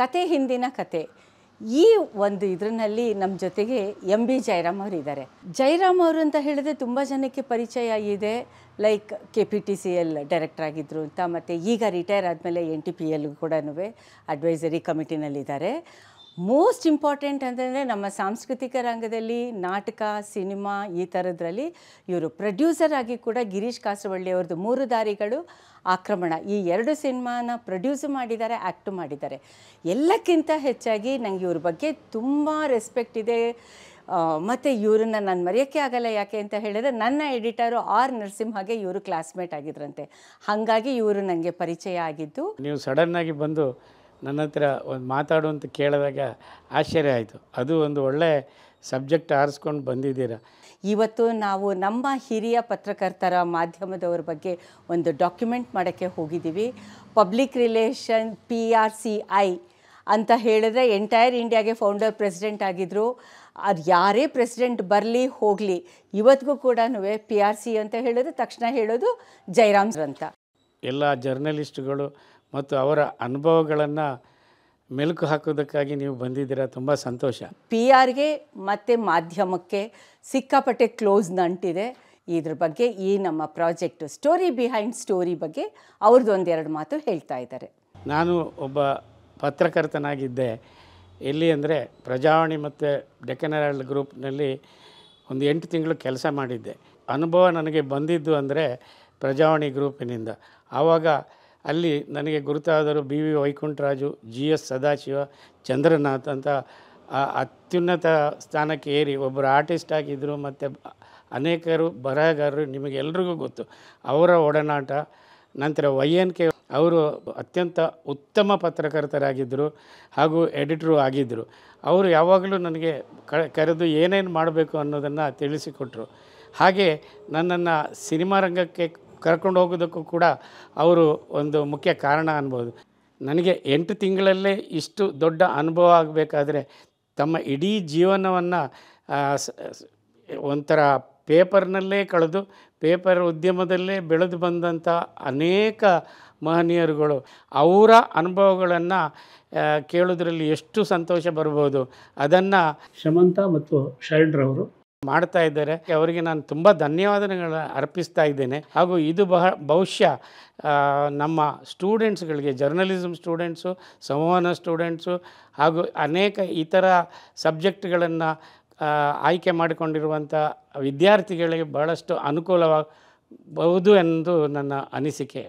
ಕತೆ ಹಿಂದಿನ ಕತೆ. ಈ ಒಂದು ಇದರಲ್ಲಿ ನಮ್ಮ ಜೊತೆಗೆ ಎಂ ಬಿ ಜಯರಾಮ್ ಅವರು ಇದ್ದಾರೆ. ಜಯರಾಮ್ ಅವರು ಅಂತ ಹೇಳಿದ್ರೆ ತುಂಬ ಜನಕ್ಕೆ ಪರಿಚಯ ಇದೆ. ಲೈಕ್ KPTCL ಡೈರೆಕ್ಟರ್ ಆಗಿದ್ದರು ಅಂತ, ಮತ್ತು ಈಗ ರಿಟೈರ್ ಆದಮೇಲೆ NTPL ಕೂಡ ಅಡ್ವೈಸರಿ ಕಮಿಟಿನಲ್ಲಿದ್ದಾರೆ. ಮೋಸ್ಟ್ ಇಂಪಾರ್ಟೆಂಟ್ ಅಂತಂದರೆ ನಮ್ಮ ಸಾಂಸ್ಕೃತಿಕ ರಂಗದಲ್ಲಿ ನಾಟಕ, ಸಿನಿಮಾ ಈ ಥರದ್ರಲ್ಲಿ ಇವರು ಪ್ರೊಡ್ಯೂಸರ್ ಆಗಿ ಕೂಡ ಗಿರೀಶ್ ಕಾಸರವಳ್ಳಿ ಅವ್ರದ್ದು 3 ದಾರಿಗಳು, ಆಕ್ರಮಣ ಈ 2 ಸಿನಿಮಾನ ಪ್ರೊಡ್ಯೂಸು ಮಾಡಿದ್ದಾರೆ, ಆ್ಯಕ್ಟು ಮಾಡಿದ್ದಾರೆ. ಎಲ್ಲಕ್ಕಿಂತ ಹೆಚ್ಚಾಗಿ ನನಗೆ ಇವ್ರ ಬಗ್ಗೆ ತುಂಬ ರೆಸ್ಪೆಕ್ಟ್ ಇದೆ. ಮತ್ತು ಇವ್ರನ್ನ ನಾನು ಮರೆಯೋಕ್ಕೆ ಆಗಲ್ಲ. ಯಾಕೆ ಅಂತ ಹೇಳಿದರೆ ನನ್ನ ಎಡಿಟರು R ನರಸಿಂಹಗೆ ಇವರು ಕ್ಲಾಸ್ಮೇಟ್ ಆಗಿದ್ರಂತೆ. ಹಾಗಾಗಿ ಇವರು ನನಗೆ ಪರಿಚಯ ಆಗಿದ್ದು. ನೀವು ಸಡನ್ನಾಗಿ ಬಂದು ನನ್ನ ಹತ್ರ ಒಂದು ಮಾತಾಡು ಅಂತ ಕೇಳಿದಾಗ ಆಶ್ಚರ್ಯ ಆಯಿತು. ಅದು ಒಂದು ಒಳ್ಳೆ ಸಬ್ಜೆಕ್ಟ್ ಆರಿಸ್ಕೊಂಡು ಬಂದಿದ್ದೀರಾ. ಇವತ್ತು ನಾವು ನಮ್ಮ ಹಿರಿಯ ಪತ್ರಕರ್ತರ, ಮಾಧ್ಯಮದವ್ರ ಬಗ್ಗೆ ಒಂದು ಡಾಕ್ಯುಮೆಂಟ್ ಮಾಡೋಕ್ಕೆ ಹೋಗಿದ್ದೀವಿ. ಪಬ್ಲಿಕ್ ರಿಲೇಷನ್ PRCI ಅಂತ ಹೇಳಿದ್ರೆ ಎಂಟೈರ್ ಇಂಡಿಯಾಗೆ ಫೌಂಡರ್ ಪ್ರೆಸಿಡೆಂಟ್ ಆಗಿದ್ದರು. ಅದು ಯಾರೇ ಪ್ರೆಸಿಡೆಂಟ್ ಬರಲಿ ಹೋಗಲಿ, ಇವತ್ತಿಗೂ ಕೂಡ PRC ಅಂತ ಹೇಳೋದು ತಕ್ಷಣ ಹೇಳೋದು ಜಯರಾಮ್ ಅಂತ. ಎಲ್ಲ ಜರ್ನಲಿಸ್ಟ್ಗಳು ಮತ್ತು ಅವರ ಅನುಭವಗಳನ್ನು ಮೆಲುಕು ಹಾಕೋದಕ್ಕಾಗಿ ನೀವು ಬಂದಿದ್ದೀರಾ. ತುಂಬ ಸಂತೋಷ. PRಗೆ ಮತ್ತು ಮಾಧ್ಯಮಕ್ಕೆ ಸಿಕ್ಕಾಪಟ್ಟೆ ಕ್ಲೋಸ್ ನಂಟಿದೆ. ಇದ್ರ ಬಗ್ಗೆ ಈ ನಮ್ಮ ಪ್ರಾಜೆಕ್ಟ್ ಸ್ಟೋರಿ ಬಿಹೈಂಡ್ ಸ್ಟೋರಿ ಬಗ್ಗೆ ಅವ್ರದ್ದು 1-2 ಮಾತು ಹೇಳ್ತಾ ಇದ್ದಾರೆ. ನಾನು ಒಬ್ಬ ಪತ್ರಕರ್ತನಾಗಿದ್ದೆ. ಎಲ್ಲಿ ಅಂದರೆ ಪ್ರಜಾವಾಣಿ ಮತ್ತು ಡೆಕ್ಕನ್ ಹೆರಾಲ್ಡ್ ಗ್ರೂಪ್ನಲ್ಲಿ ಒಂದು 8 ತಿಂಗಳು ಕೆಲಸ ಮಾಡಿದ್ದೆ. ಅನುಭವ ನನಗೆ ಬಂದಿದ್ದು ಅಂದರೆ ಪ್ರಜಾವಾಣಿ ಗ್ರೂಪಿನಿಂದ. ಆವಾಗ ಅಲ್ಲಿ ನನಗೆ ಗುರುತಾದರು BV ವೈಕುಂಠರಾಜು, GS ಸದಾಶಿವ, ಚಂದ್ರನಾಥ್ ಅಂತ ಅತ್ಯುನ್ನತ ಸ್ಥಾನಕ್ಕೆ ಏರಿ ಒಬ್ಬರು ಆರ್ಟಿಸ್ಟ್ ಆಗಿದ್ದರು. ಮತ್ತು ಅನೇಕರು ಬರಹಗಾರರು, ನಿಮಗೆಲ್ರಿಗೂ ಗೊತ್ತು ಅವರ ಒಡನಾಟ. ನಂತರ YNK ಅವರು ಅತ್ಯಂತ ಉತ್ತಮ ಪತ್ರಕರ್ತರಾಗಿದ್ದರು ಹಾಗೂ ಎಡಿಟ್ರು ಆಗಿದ್ದರು. ಅವರು ಯಾವಾಗಲೂ ನನಗೆ ಕರೆದು ಏನೇನು ಮಾಡಬೇಕು ಅನ್ನೋದನ್ನು ತಿಳಿಸಿಕೊಟ್ರು. ಹಾಗೆ ನನ್ನನ್ನು ಸಿನಿಮಾ ರಂಗಕ್ಕೆ ಕರ್ಕೊಂಡು ಹೋಗೋದಕ್ಕೂ ಕೂಡ ಅವರು ಒಂದು ಮುಖ್ಯ ಕಾರಣ ಅನ್ಬೋದು. ನನಗೆ 8 ತಿಂಗಳಲ್ಲೇ ಇಷ್ಟು ದೊಡ್ಡ ಅನುಭವ ಆಗಬೇಕಾದ್ರೆ ತಮ್ಮ ಇಡೀ ಜೀವನವನ್ನು ಒಂಥರ ಪೇಪರ್ನಲ್ಲೇ ಕಳೆದು ಪೇಪರ್ ಉದ್ಯಮದಲ್ಲೇ ಬೆಳೆದು ಬಂದಂಥ ಅನೇಕ ಮಹನೀಯರುಗಳು ಅವರ ಅನುಭವಗಳನ್ನು ಕೇಳೋದ್ರಲ್ಲಿ ಎಷ್ಟು ಸಂತೋಷ ಬರ್ಬೋದು ಅದನ್ನು ಶಮಂತ ಮತ್ತು ಶರಣ್ರವರು ಮಾಡ್ತಾ ಇದ್ದಾರೆ. ಅವರಿಗೆ ನಾನು ತುಂಬ ಧನ್ಯವಾದಗಳನ್ನು ಅರ್ಪಿಸ್ತಾ ಇದ್ದೇನೆ. ಹಾಗೂ ಇದು ಬಹುಶಃ ನಮ್ಮ ಸ್ಟೂಡೆಂಟ್ಸ್ಗಳಿಗೆ, ಜರ್ನಲಿಸಮ್ ಸ್ಟೂಡೆಂಟ್ಸು, ಸಂವಹನ ಸ್ಟೂಡೆಂಟ್ಸು ಹಾಗೂ ಅನೇಕ ಇತರ ಸಬ್ಜೆಕ್ಟ್ಗಳನ್ನು ಆಯ್ಕೆ ಮಾಡಿಕೊಂಡಿರುವಂಥ ವಿದ್ಯಾರ್ಥಿಗಳಿಗೆ ಬಹಳಷ್ಟು ಅನುಕೂಲವಾಗಬಹುದು ಎಂದು ನನ್ನ ಅನಿಸಿಕೆ.